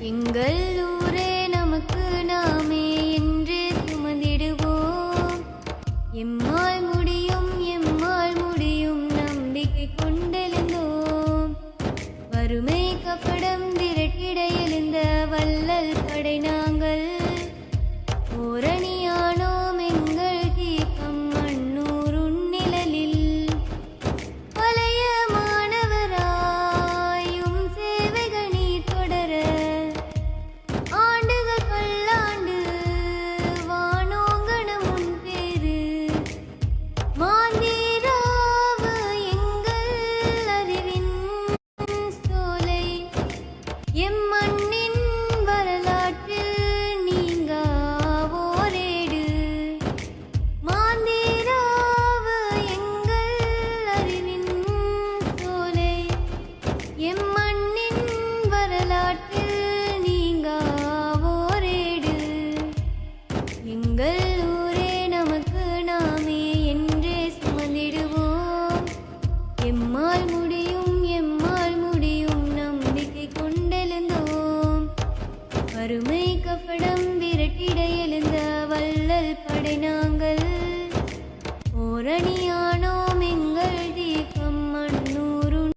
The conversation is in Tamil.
எங்கள் ஊரே நமக்கு நாமே என்று சுமந்திடுவோம். எம்மால் முடியும் எம்மால் முடியும் நம்பிக்கை கொண்டெழுந்தோம். வறுமை கப்படம் விரட்டிட எழுந்த வள்ளல் படை நாங்கள். ஓரணியானோம் எங்கள் தீபம் மண்ணூருன் நிழலில். பழைய மாணவராயும் சேவைகள் நீ தொடர ஆண்டுகள் பல்லாண்டு வானோங்கன முன் பேரு. மாந்திராவு எங்கள் அறிவின் சோலை. எம் மண்ணின் வரலாற்றில் நீங்கா ஓரேடு. மாந்திராவு எங்கள் அறிவின் சோலை. எம் மண்ணின் வரலாற்றில் நீங்கா ஓரேடு. எங்கள் ஊரே நமக்கு நாமே என்றே சுமந்திடுவோம். எம்மால் முடியும் எம்மால் முடியும் நம்பிக்கை கொண்டெழுந்தோம். வறுமை கப்படம் விரட்டிட எழுந்த வள்ளல் படை நாங்கள். ஓரணி